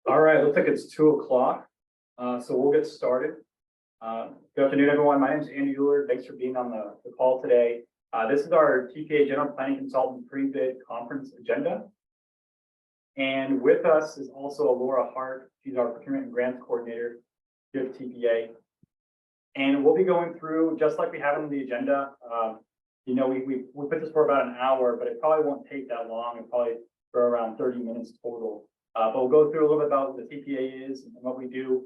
All right, looks like it's 2 o'clock, so we'll get started. Good afternoon, everyone. My name is Andrew Euler. Thanks for being on the call today. This is our TPA General Planning Consultant Pre-Bid Conference agenda. And with us is also Laura Hart. She's our Procurement and Grants Coordinator here at TPA. And we'll be going through, just like we have on the agenda, we put this for about an hour, but it probably won't take that long. It'll probably for around 30 minutes total. But we'll go through a little bit about what the TPA is and what we do,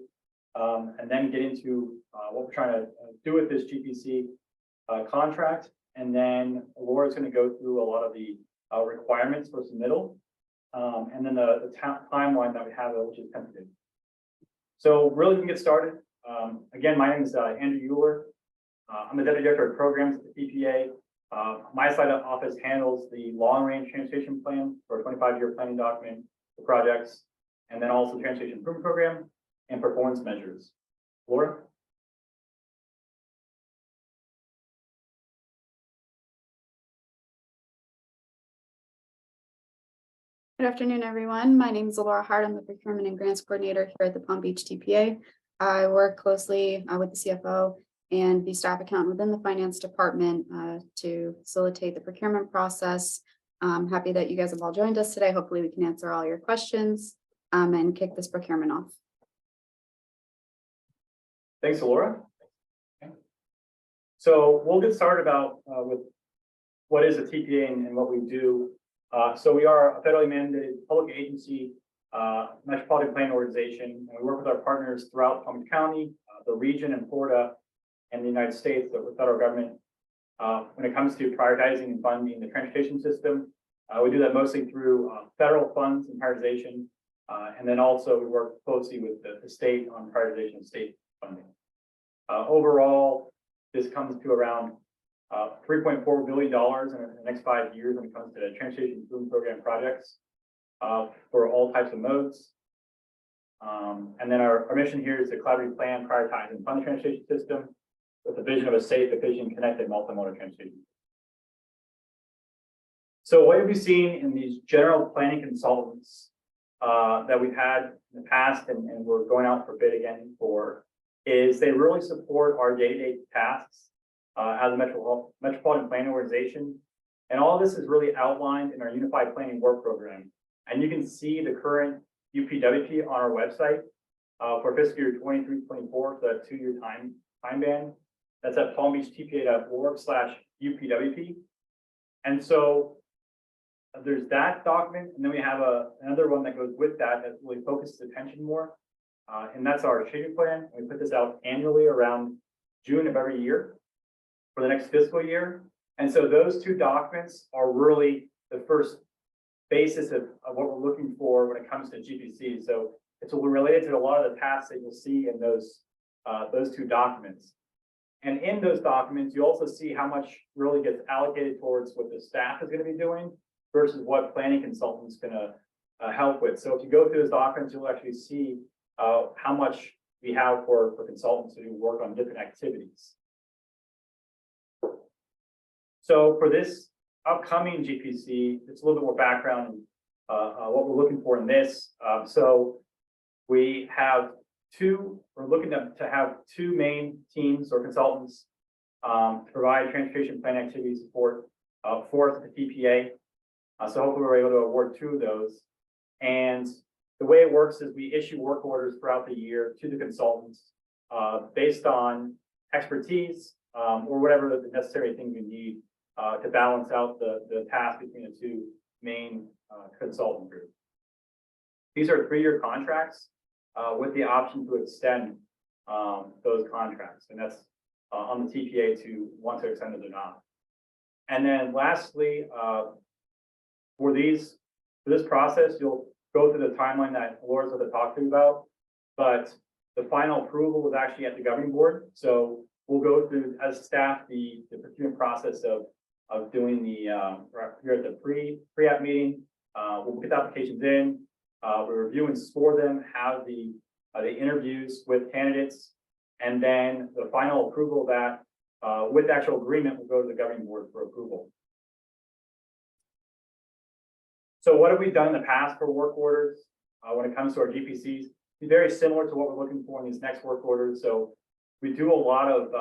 and then get into what we're trying to do with this GPC contract. And then Laura's going to go through a lot of the requirements for submittal, and then the timeline that we have, which is tentative. So really, we can get started. Again, my name is Andrew Euler. I'm the Deputy Director of Programs at the TPA. My side of office handles the long-range transportation plan for a 25-year planning document for projects, and then also transportation improvement program and performance measures. Laura? Good afternoon, everyone. My name is Laura Hart. I'm the Procurement and Grants Coordinator here at the Palm Beach TPA. I work closely with the CFO and the staff accountant within the finance department to facilitate the procurement process. I'm happy that you guys have all joined us today. Hopefully we can answer all your questions and kick this procurement off. Thanks, Laura. Okay. So we'll get started with what is a TPA and what we do. So we are a federally mandated public agency, metropolitan planning organization, and we work with our partners throughout Palm Beach County, the region in Florida, and the United States, the federal government, when it comes to prioritizing and funding the transportation system. We do that mostly through federal funds and prioritization, and then also we work closely with the state on prioritization of state funding. Overall, this comes to around $3.4 billion in the next 5 years when it comes to transportation improvement program projects for all types of modes. And then our mission here is to collaboratively plan, prioritize, and fund the transportation system with the vision of a safe, efficient, connected multimodal transportation. So what have we seen in these general planning consultants that we've had in the past and we're going out for bid again for is they really support our day-to-day tasks as a metropolitan planning organization. And all of this is really outlined in our Unified Planning Work Program. And you can see the current UPWP on our website for fiscal year 23-24, so that 2-year time band. That's at palmbeachtpa.org/UPWP. And so there's that document, and then we have another one that goes with that really focuses attention more. And that's our strategic plan. We put this out annually around June of every year for the next fiscal year. And so those two documents are really the first basis of what we're looking for when it comes to GPC. So it's related to a lot of the tasks that you'll see in those two documents. And in those documents, you also see how much really gets allocated towards what the staff is going to be doing versus what planning consultants going to help with. So if you go through those documents, you'll actually see how much we have for consultants to do work on different activities. So for this upcoming GPC, it's a little bit more background on what we're looking for in this. So we're looking to have 2 main teams or consultants to provide transportation plan activity support for us at the TPA. So hopefully we're able to award 2 of those. And the way it works is we issue work orders throughout the year to the consultants based on expertise or whatever the necessary things we need to balance out the task between the 2 main consultant groups. These are 3-year contracts with the option to extend those contracts, and that's on the TPA to want to extend it or not. And then lastly, for this process, you'll go through the timeline that Laura's going to talk to you about, but the final approval is actually at the governing board. So we'll go through as staff the procurement process of doing the here at the pre-app meeting. We'll get the applications in, we review and score them, have the interviews with candidates, and then the final approval of that with the actual agreement will go to the governing board for approval. So what have we done in the past for work orders? when it comes to our GPCs, be very similar to what we're looking for in these next work orders. So we do a lot of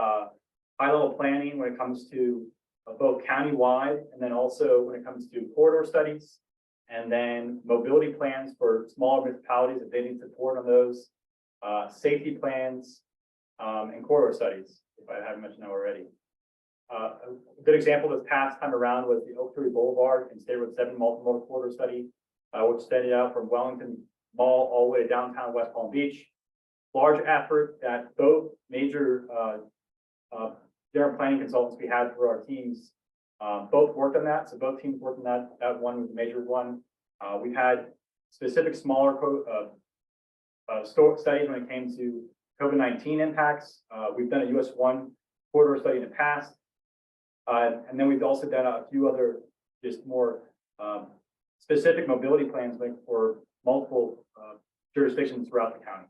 high-level planning when it comes to both county-wide and then also when it comes to corridor studies, and then mobility plans for smaller municipalities if they need support on those, safety plans, and corridor studies, if I haven't mentioned that already. A good example this past time around was the Oak Tree Boulevard and State Road 7 multimodal corridor study, which studied out from Wellington Mall all the way to downtown West Palm Beach. Large effort that both major general planning consultants we had for our teams both worked on that. So both teams worked on that. That one was a major one. We've had specific smaller studies when it came to COVID-19 impacts. We've done a US 1 corridor study in the past. And then we've also done a few other just more specific mobility plans for multiple jurisdictions throughout the county.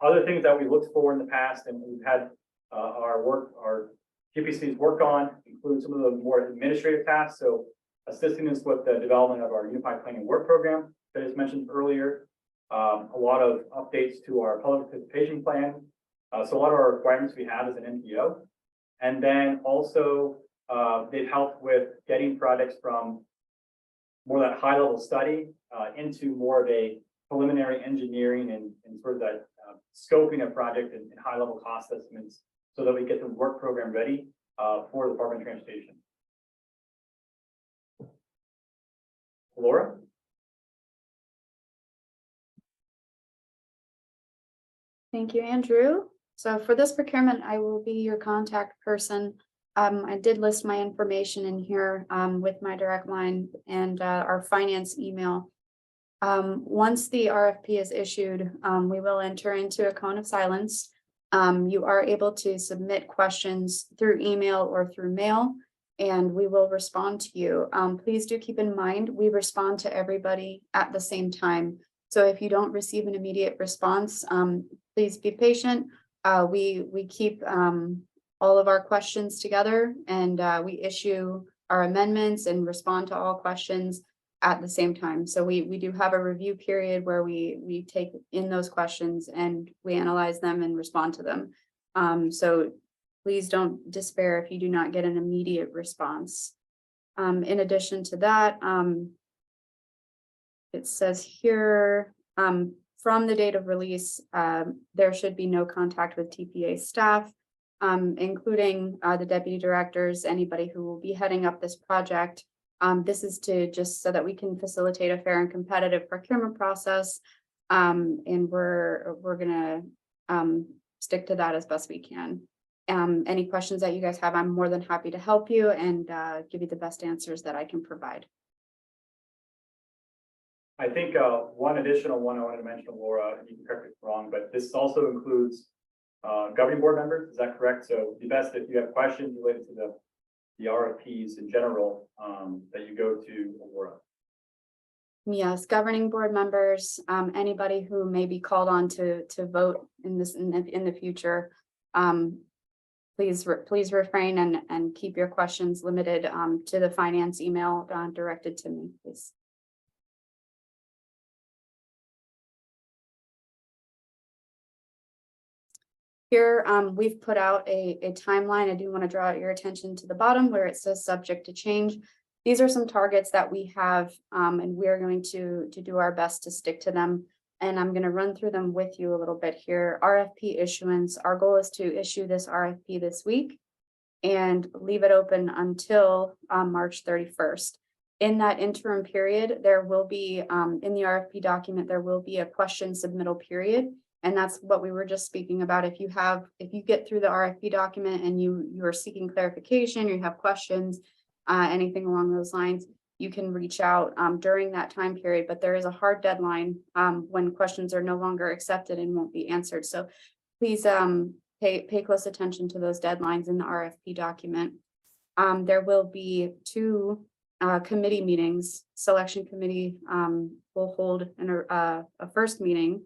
Other things that we looked for in the past and we've had our GPCs work on include some of the more administrative tasks. So assisting us with the development of our Unified Planning Work Program that is mentioned earlier. A lot of updates to our public participation plan. So a lot of our requirements we have as an NPO. And then also they've helped with getting projects from more that high level study into more of a preliminary engineering and sort of that scoping a project and high level cost estimates so that we get the work program ready for the Department of Transportation. Laura? Thank you, Andrew. So for this procurement, I will be your contact person. I did list my information in here with my direct line and our finance email. Once the RFP is issued, we will enter into a cone of silence. You are able to submit questions through email or through mail, and we will respond to you. Please do keep in mind, we respond to everybody at the same time. So if you don't receive an immediate response, please be patient. We keep all of our questions together and we issue our amendments and respond to all questions at the same time. So we do have a review period where we take in those questions and we analyze them and respond to them. So please don't despair if you do not get an immediate response. In addition to that, it says here, from the date of release, there should be no contact with TPA staff, including the deputy directors, anybody who will be heading up this project. This is to just so that we can facilitate a fair and competitive procurement process. And we're gonna stick to that as best we can. Any questions that you guys have, I'm more than happy to help you and give you the best answers that I can provide. I think one additional one I wanted to mention, Laura, and you can correct me if I'm wrong, but this also includes governing board members. Is that correct? So it'd be best if you have questions related to the RFPs in general that you go to Laura. Yes, governing board members, anybody who may be called on to vote in the future. Please refrain and keep your questions limited to the finance email directed to me, please. Here, we've put out a timeline. I do want to draw your attention to the bottom where it says subject to change. These are some targets that we have, and we're going to do our best to stick to them. And I'm going to run through them with you a little bit here. RFP issuance. Our goal is to issue this RFP this week and leave it open until March 31st. In that interim period, there will be, in the RFP document, there will be a question submittal period. And that's what we were just speaking about. If you get through the RFP document and you are seeking clarification, you have questions, anything along those lines, you can reach out during that time period. But there is a hard deadline when questions are no longer accepted and won't be answered. So please pay close attention to those deadlines in the RFP document. There will be 2 committee meetings. Selection committee will hold a first meeting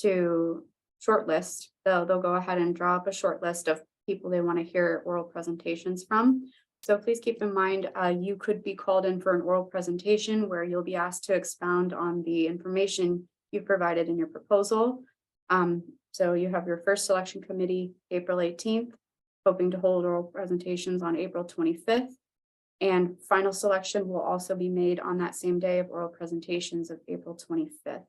to shortlist. They'll go ahead and draw up a short list of people they want to hear oral presentations from. So please keep in mind, you could be called in for an oral presentation where you'll be asked to expound on the information you provided in your proposal. So you have your first selection committee, April 18th, hoping to hold oral presentations on April 25th. And final selection will also be made on that same day of oral presentations of April 25th.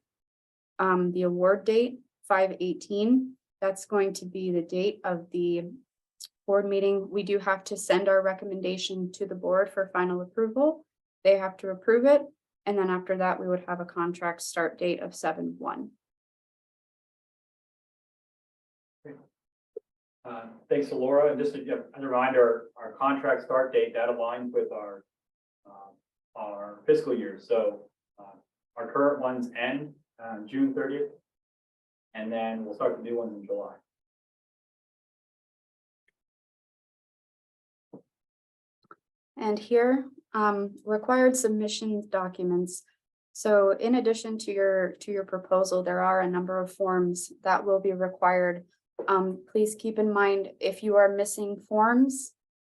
The award date, 5/18, that's going to be the date of the board meeting. We do have to send our recommendation to the board for final approval. They have to approve it. And then after that, we would have a contract start date of 7/1. Thanks to Laura, and just as a reminder, our contract start date, that aligns with our fiscal year. So our current ones end June 30th, and then we'll start the new ones in July. And here, required submission documents. So in addition to your proposal, there are a number of forms that will be required. Please keep in mind, if you are missing forms,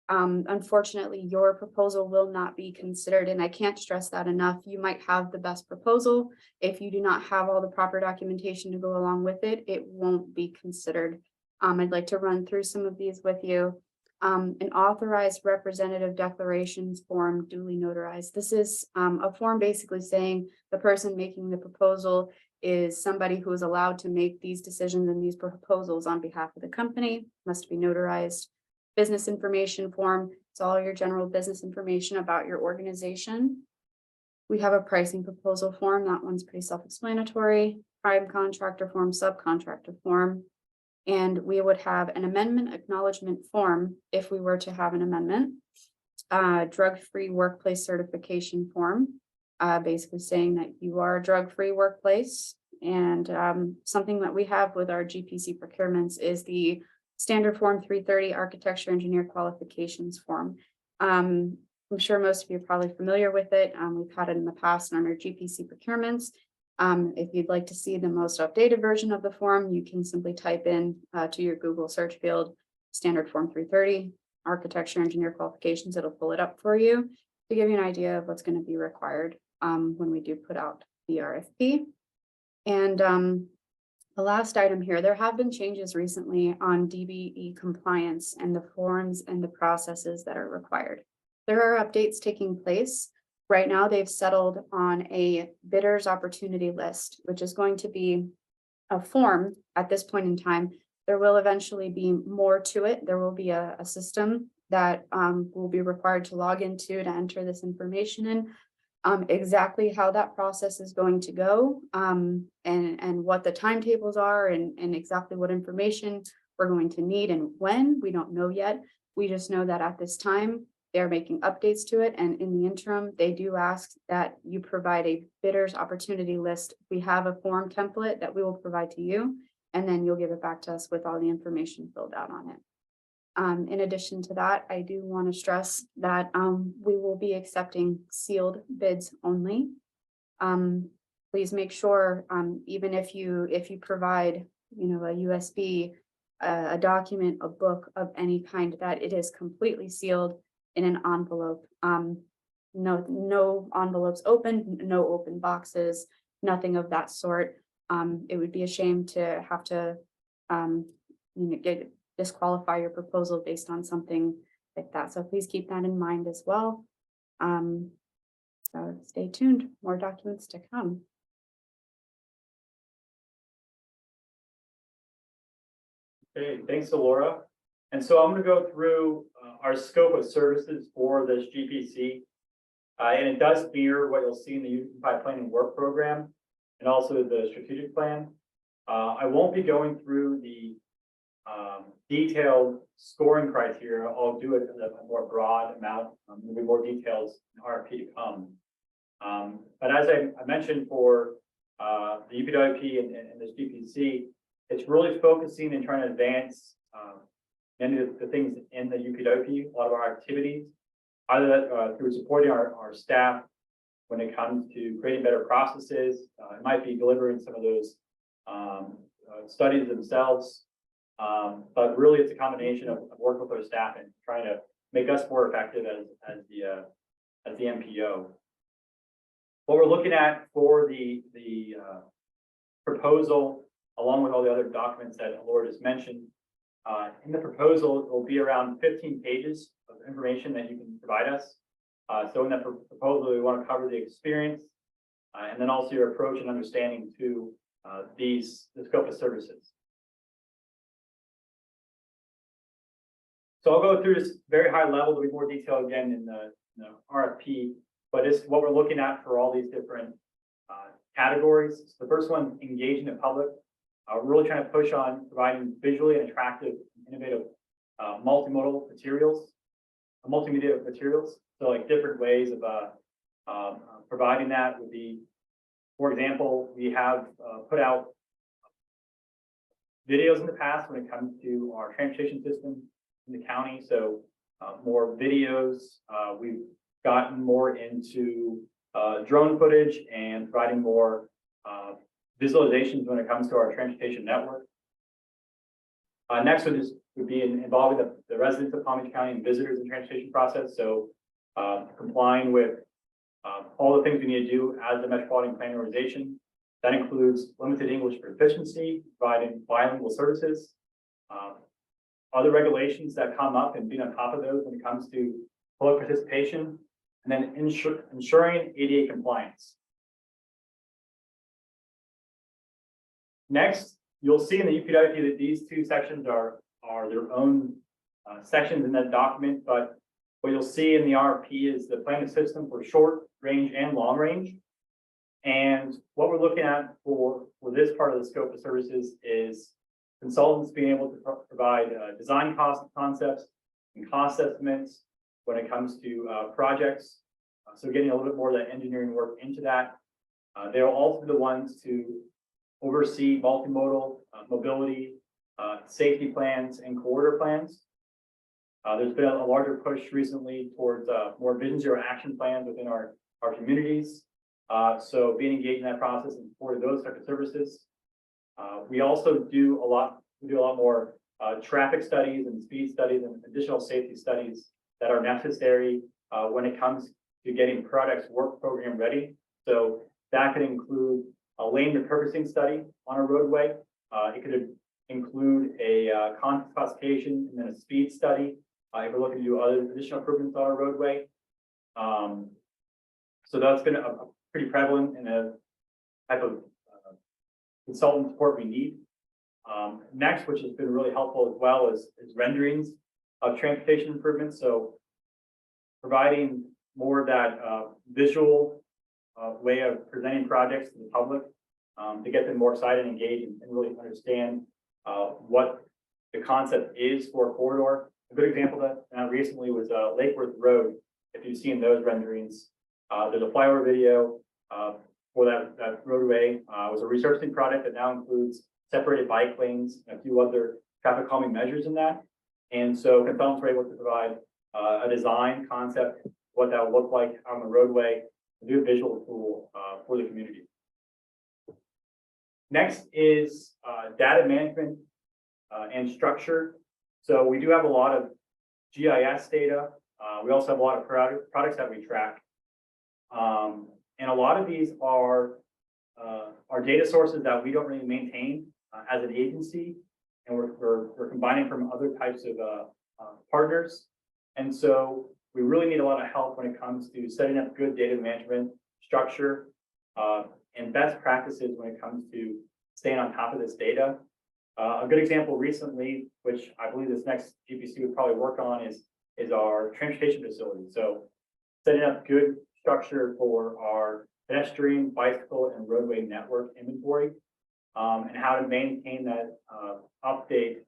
unfortunately, your proposal will not be considered, and I can't stress that enough. You might have the best proposal. If you do not have all the proper documentation to go along with it, it won't be considered. I'd like to run through some of these with you. An authorized representative declarations form duly notarized. This is a form basically saying the person making the proposal is somebody who is allowed to make these decisions and these proposals on behalf of the company, must be notarized. Business information form, it's all your general business information about your organization. We have a pricing proposal form, that one's pretty self-explanatory. Prime contractor form, subcontractor form. And we would have an amendment acknowledgement form if we were to have an amendment. Drug-free workplace certification form, basically saying that you are a drug-free workplace. And something that we have with our GPC procurements is the standard form 330 architecture engineer qualifications form. I'm sure most of you are probably familiar with it. We've had it in the past on our GPC procurements. If you'd like to see the most updated version of the form, you can simply type in to your Google search field, standard form 330, architecture engineer qualifications. It'll pull it up for you to give you an idea of what's going to be required when we do put out the RFP. And the last item here, there have been changes recently on DBE compliance and the forms and the processes that are required. There are updates taking place. Right now, they've settled on a bidders opportunity list, which is going to be a form at this point in time. There will eventually be more to it. There will be a system that will be required to log into to enter this information in. Exactly how that process is going to go and what the timetables are and exactly what information we're going to need and when, we don't know yet. We just know that at this time, they're making updates to it, and in the interim, they do ask that you provide a bidders opportunity list. We have a form template that we will provide to you, and then you'll give it back to us with all the information filled out on it. In addition to that, I do want to stress that we will be accepting sealed bids only. Please make sure, even if you provide, a USB, a document, a book of any kind, that it is completely sealed in an envelope. No envelopes open, no open boxes, nothing of that sort. It would be a shame to have to disqualify your proposal based on something like that. So please keep that in mind as well. So stay tuned, more documents to come. Okay, thanks to Laura. And so I'm going to go through our scope of services for this GPC. And it does mirror what you'll see in the Unified Planning Work Program and also the strategic plan. I won't be going through the detailed scoring criteria. I'll do it at a more broad amount. There'll be more details in RFP to come. But as I mentioned for the UPWP and this GPC, it's really focusing and trying to advance many of the things in the UPWP, a lot of our activities, either through supporting our staff when it comes to creating better processes. It might be delivering some of those studies themselves, but really it's a combination of working with our staff and trying to make us more effective as the MPO. What we're looking at for the proposal, along with all the other documents that Laura just mentioned, in the proposal, it will be around 15 pages of information that you can provide us. So in that proposal, we want to cover the experience and then also your approach and understanding to the scope of services. So I'll go through this very high level. There'll be more detail again in the RFP, but it's what we're looking at for all these different categories. So the first one, engaging the public. We're really trying to push on providing visually and attractive, innovative multimodal materials, multimedia materials. So like different ways of providing that would be, for example, we have put out videos in the past when it comes to our transportation system in the county. So more videos. We've gotten more into drone footage and providing more visualizations when it comes to our transportation network. Next would be involving the residents of Palm Beach County and visitors in the transportation process. So complying with all the things we need to do as a metropolitan planning organization. That includes limited English proficiency, providing bilingual services, other regulations that come up and being on top of those when it comes to public participation, and then ensuring ADA compliance. Next, you'll see in the UPWP that these two sections are their own sections in that document, but what you'll see in the RFP is the planning system for short range and long range. And what we're looking at for this part of the scope of services is consultants being able to provide design concepts and cost estimates when it comes to projects. So getting a little bit more of that engineering work into that. They'll also be the ones to oversee multimodal mobility, safety plans, and corridor plans. There's been a larger push recently towards more Vision Zero action plans within our communities. So being engaged in that process and supporting those types of services. We also do a lot more traffic studies and speed studies and additional safety studies that are necessary when it comes to getting products work program ready. So that could include a lane repurposing study on a roadway. It could include a context classification and then a speed study. If we're looking to do other additional improvements on our roadway. So that's been a pretty prevalent in a type of consultant support we need. Next, which has been really helpful as well, is renderings of transportation improvements. So providing more of that visual way of presenting projects to the public to get them more excited and engaged and really understand what the concept is for a corridor. A good example of that recently was Lake Worth Road. If you've seen those renderings, there's a flyover video for that roadway. It was a resurfacing project that now includes separated bike lanes and a few other traffic calming measures in that. And so consultants were able to provide a design concept, what that would look like on the roadway, and do a visual tool for the community. Next is data management and structure. So we do have a lot of GIS data. We also have a lot of products that we track. And a lot of these are data sources that we don't really maintain as an agency, and we're combining from other types of partners. And so we really need a lot of help when it comes to setting up good data management structure and best practices when it comes to staying on top of this data. A good example recently, which I believe this next GPC would probably work on, is our transportation facility. So setting up good structure for our pedestrian, bicycle, and roadway network inventory, and how to maintain that update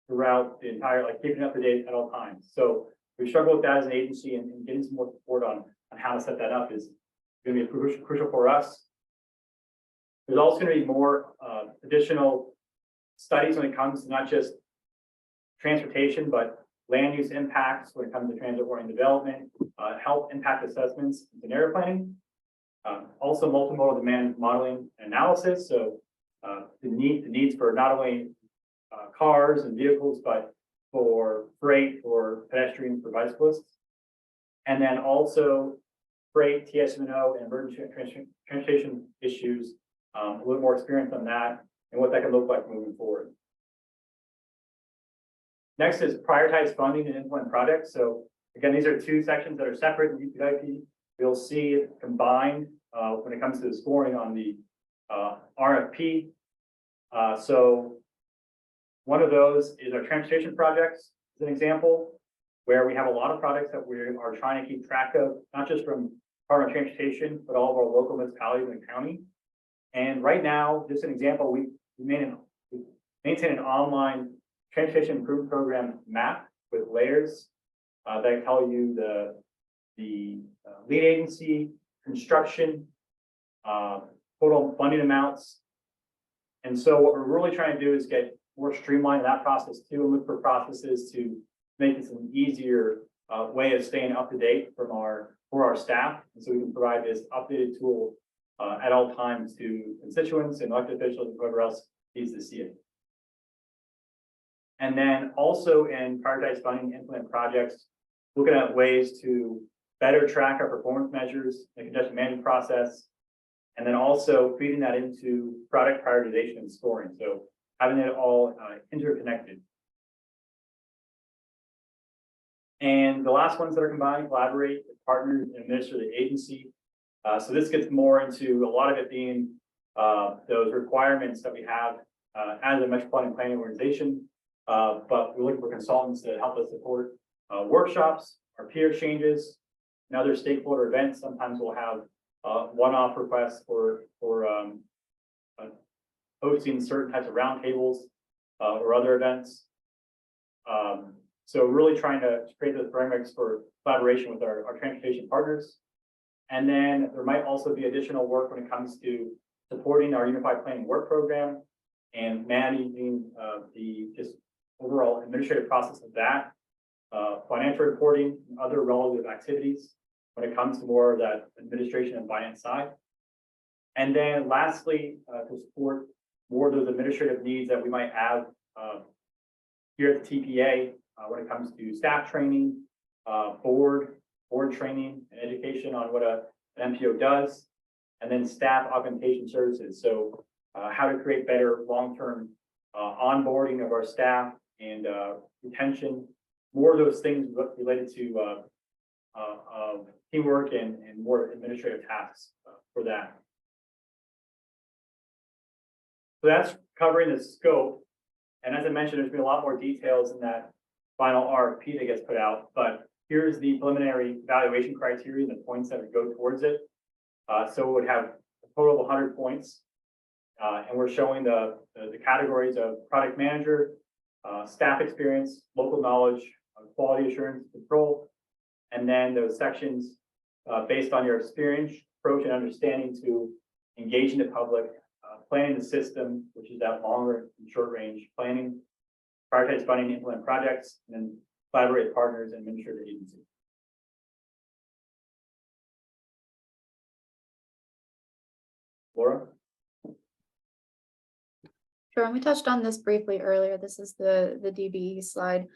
throughout the entire, like keeping up to date at all times. So we struggle with that as an agency, and getting some more support on how to set that up is going to be crucial for us. There's also going to be more additional studies when it comes to not just transportation, but land use impacts when it comes to transit-oriented development, health impact assessments, and scenario planning. Also multimodal demand modeling and analysis. So the needs for not only cars and vehicles, but for freight, for pedestrians, for bicyclists. And then also freight, TS&O, and emergency transportation issues, a little more experience on that and what that can look like moving forward. Next is prioritize funding and implement projects. So again, these are two sections that are separate in GPIP. You'll see it combined when it comes to the scoring on the RFP. So one of those is our transportation projects, as an example, where we have a lot of projects that we are trying to keep track of, not just from Department of Transportation, but all of our local municipalities and county. And right now, just an example, we maintain an online transportation improvement program map with layers that tell you the lead agency, construction, total funding amounts. And so what we're really trying to do is get more streamlined in that process too, and look for processes to make this an easier way of staying up to date for our staff. And so we can provide this updated tool at all times to constituents and elected officials and whoever else needs to see it. And then also in prioritize funding, implement projects, looking at ways to better track our performance measures, the congestion management process, and then also feeding that into product prioritization and scoring. So having it all interconnected. And the last ones that are combined, collaborate with partners and administer the agency. So this gets more into a lot of it being those requirements that we have as a metropolitan planning organization. But we're looking for consultants to help us support workshops, our peer exchanges, and other stakeholder events. Sometimes we'll have one-off requests for hosting certain types of roundtables or other events. So really trying to create those frameworks for collaboration with our transportation partners. And then there might also be additional work when it comes to supporting our Unified Planning Work Program and managing the just overall administrative process of that, financial reporting, and other relative activities when it comes to more of that administration and finance side. And then lastly, to support more of those administrative needs that we might have here at the TPA when it comes to staff training, board training and education on what an MPO does, and then staff augmentation services. So how to create better long-term onboarding of our staff and retention, more of those things related to teamwork and more administrative tasks for that. So that's covering the scope. And as I mentioned, there's been a lot more details in that final RFP that gets put out, but here's the preliminary evaluation criteria and the points that would go towards it. So it would have a total of 100 points. And we're showing the categories of product manager, staff experience, local knowledge, quality assurance, control, and then those sections based on your experience, approach, and understanding to engaging the public, planning the system, which is that longer and short range planning, prioritize funding and implement projects, and then collaborate with partners and administrative agencies. Laura? Sure, and we touched on this briefly earlier. This is the DBE slide.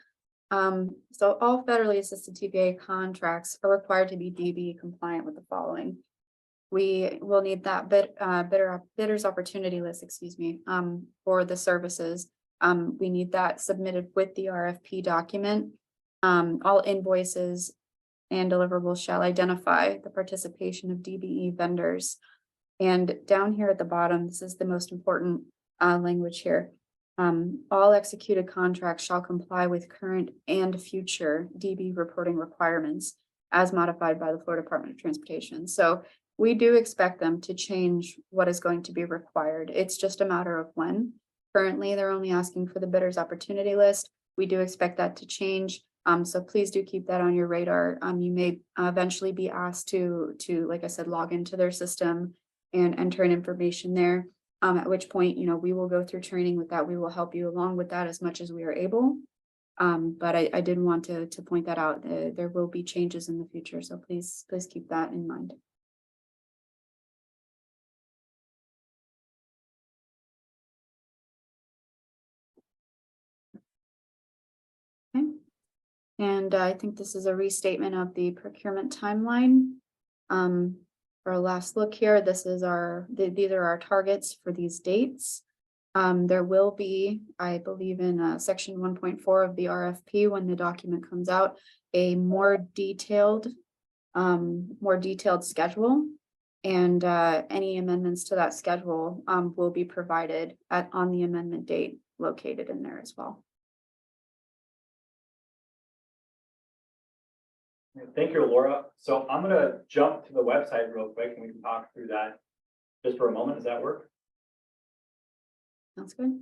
So all federally assisted TPA contracts are required to be DBE compliant with the following. We will need that bidder's opportunity list, for the services. We need that submitted with the RFP document. All invoices and deliverables shall identify the participation of DBE vendors. And down here at the bottom, this is the most important language here. All executed contracts shall comply with current and future DB reporting requirements as modified by the Florida Department of Transportation. So we do expect them to change what is going to be required. It's just a matter of when. Currently, they're only asking for the bidder's opportunity list. We do expect that to change. So please do keep that on your radar. You may eventually be asked to, like I said, log into their system and enter in information there. At which point, we will go through training with that. We will help you along with that as much as we are able. But I did want to point that out. There will be changes in the future. So please keep that in mind. And I think this is a restatement of the procurement timeline. For our last look here, this is these are our targets for these dates. There will be, I believe in section 1.4 of the RFP, when the document comes out, a more detailed schedule. And any amendments to that schedule will be provided on the amendment date located in there as well. Thank you, Laura. So I'm gonna jump to the website real quick and we can talk through that just for a moment. Does that work? Sounds good.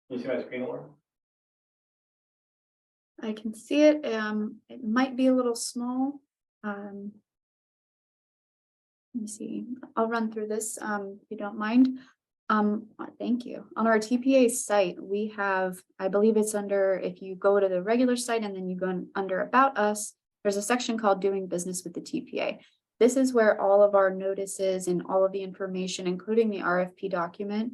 Can you see my screen, Laura? I can see it. It might be a little small. Let me see. I'll run through this if you don't mind. Thank you. On our TPA site, we have, I believe it's under, if you go to the regular site and then you go under About Us, there's a section called Doing Business with the TPA. This is where all of our notices and all of the information, including the RFP document,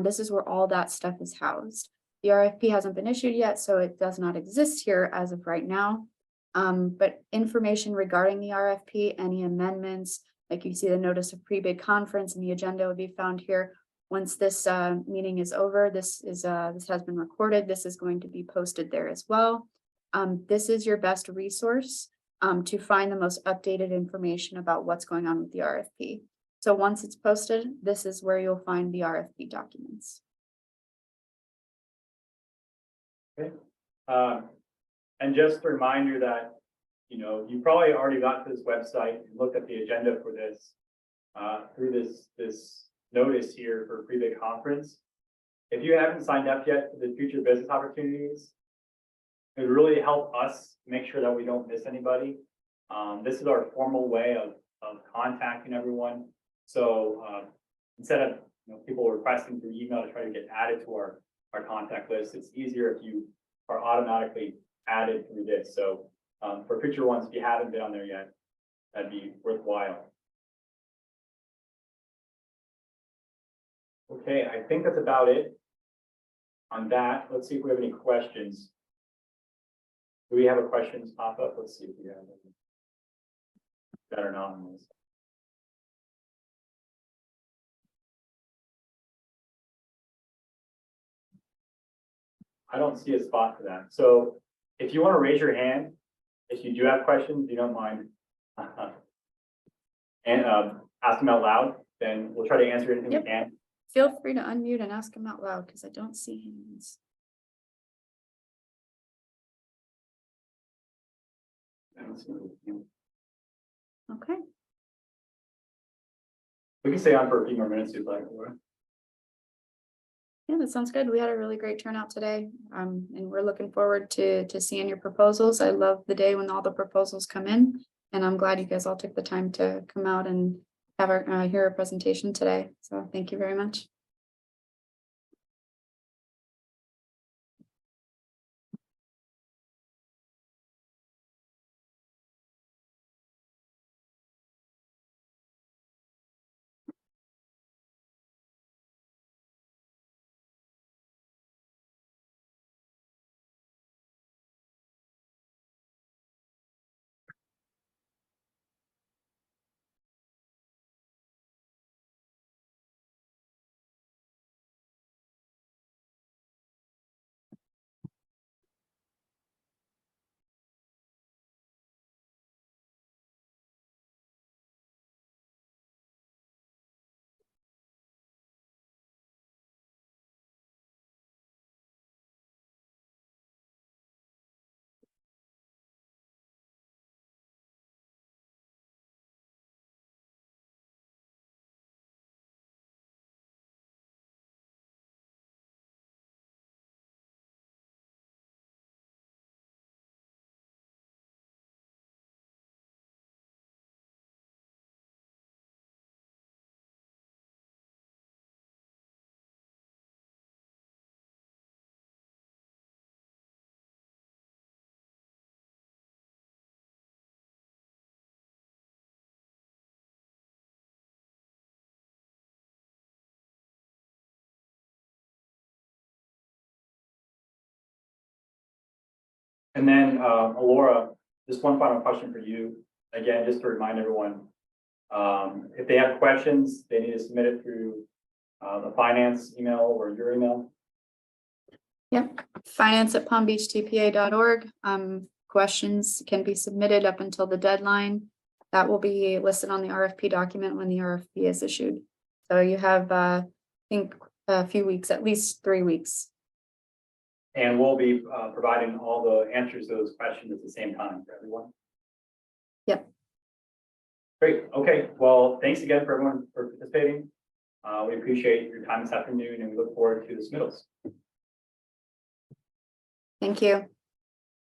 this is where all that stuff is housed. The RFP hasn't been issued yet, so it does not exist here as of right now. But information regarding the RFP, any amendments, like you see the notice of pre-bid conference and the agenda would be found here. Once this meeting is over, this has been recorded. This is going to be posted there as well. This is your best resource to find the most updated information about what's going on with the RFP. So once it's posted, this is where you'll find the RFP documents. Okay. And just a reminder that, you probably already got to this website and looked at the agenda for this through this notice here for pre-bid conference. If you haven't signed up yet for the future business opportunities, it would really help us make sure that we don't miss anybody. This is our formal way of contacting everyone. So instead of people requesting through email to try to get added to our contact list, it's easier if you are automatically added through this. So for future ones, if you haven't been on there yet, that'd be worthwhile. Okay, I think that's about it on that. Let's see if we have any questions. Do we have a questions pop up? Let's see if we have any that are anonymous. I don't see a spot for that. So if you want to raise your hand, if you do have questions, if you don't mind, and ask them out loud, then we'll try to answer anything we can. Feel free to unmute and ask them out loud because I don't see hands. Okay. We can stay on for a few more minutes if you'd like. Yeah, that sounds good. We had a really great turnout today. And we're looking forward to seeing your proposals. I love the day when all the proposals come in, and I'm glad you guys all took the time to come out and have our hear a presentation today. So thank you very much. And then, Alora, just one final question for you. Again, just to remind everyone, if they have questions, they need to submit it through the finance email or your email. Yep, finance@palmbeachtpa.org. Questions can be submitted up until the deadline. That will be listed on the RFP document when the RFP is issued. So you have, I think, a few weeks, at least 3 weeks. And we'll be providing all the answers to those questions at the same time for everyone. Yep. Great. Okay. Well, thanks again for everyone for participating. We appreciate your time this afternoon and we look forward to the submittals. Thank you.